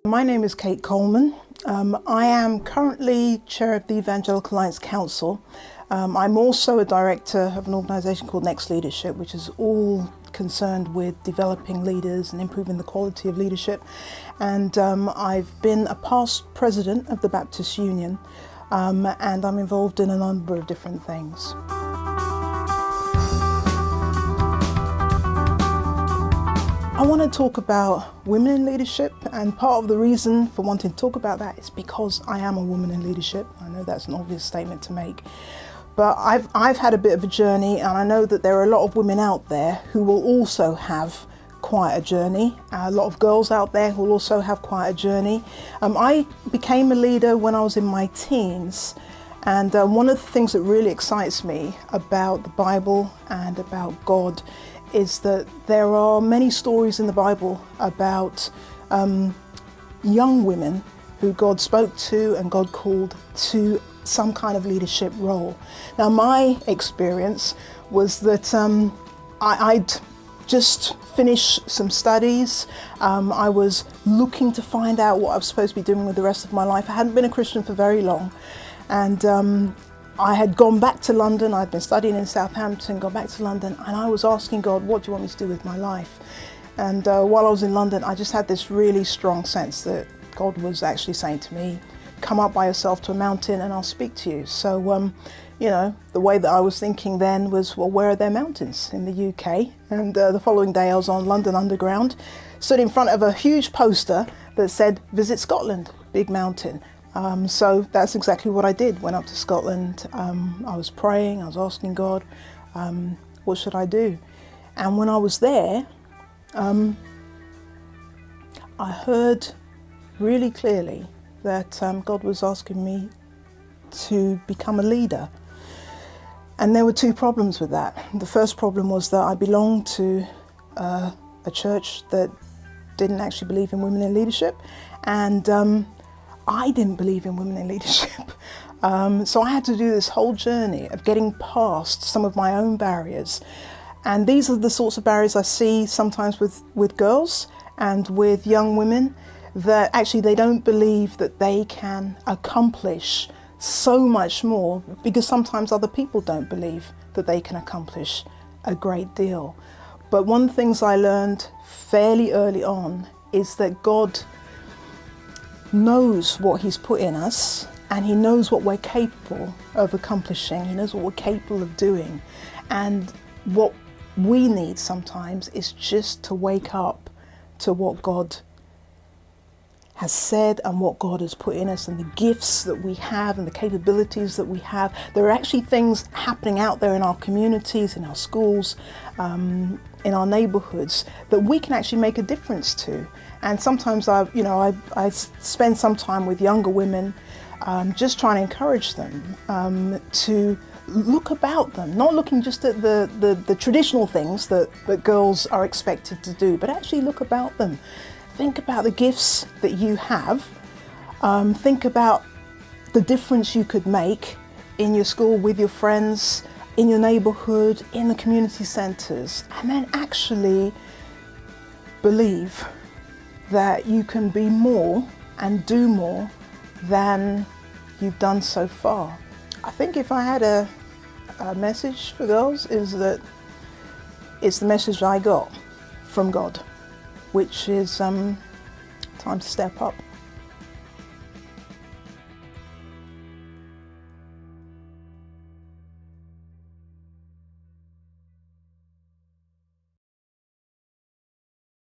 My name is Kate Coleman. I am currently chair of the Evangelical Alliance Council. I'm also a director of an organisation called Next Leadership, which is all concerned with developing leaders and improving the quality of leadership. And I've been a past president of the Baptist Union, and I'm involved in a number of different things. I want to talk about women in leadership, and part of the reason for wanting to talk about that is because I am a woman in leadership. I know that's an obvious statement to make, but I've had a bit of a journey, and I know that there are a lot of women out there who will also have quite a journey. A lot of girls out there who will also have quite a journey. I became a leader when I was in my teens, and one of the things that really excites me about the Bible and about God is that there are many stories in the Bible about young women who God spoke to and God called to some kind of leadership role. Now, my experience was that I'd just finished some studies. I was looking to find out what I was supposed to be doing with the rest of my life. I hadn't been a Christian for very long, and I had gone back to London. I'd been studying in Southampton, gone back to London, and I was asking God, what do you want me to do with my life? And while I was in London, I just had this really strong sense that God was actually saying to me, come up by yourself to a mountain and I'll speak to you. So, you know, the way that I was thinking then was, well, where are there mountains in the UK? And the following day I was on London Underground, stood in front of a huge poster that said, visit Scotland, big mountain. So that's exactly what I did. Went up to Scotland. I was praying, I was asking God, what should I do? And when I was there, I heard really clearly that God was asking me to become a leader. And there were two problems with that. The first problem was that I belonged to a church that didn't actually believe in women in leadership, and I didn't believe in women in leadership. So I had to do this whole journey of getting past some of my own barriers. And these are the sorts of barriers I see sometimes with girls and with young women, that actually they don't believe that they can accomplish so much more because sometimes other people don't believe that they can accomplish a great deal. But one of the things I learned fairly early on is that God knows what He's put in us, and He knows what we're capable of accomplishing. He knows what we're capable of doing. And what we need sometimes is just to wake up to what God has said and what God has put in us and the gifts that we have and the capabilities that we have. There are actually things happening out there in our communities, in our schools, in our neighbourhoods that we can actually make a difference to. And sometimes I spend some time with younger women, just trying to encourage them to look about them, not looking just at the traditional things that girls are expected to do, but actually look about them. Think about the gifts that you have. Think about the difference you could make in your school, with your friends, in your neighbourhood, in the community centres, and then actually believe that you can be more and do more than you've done so far. I think if I had a message for girls, is that it's the message I got from God, which is time to step up.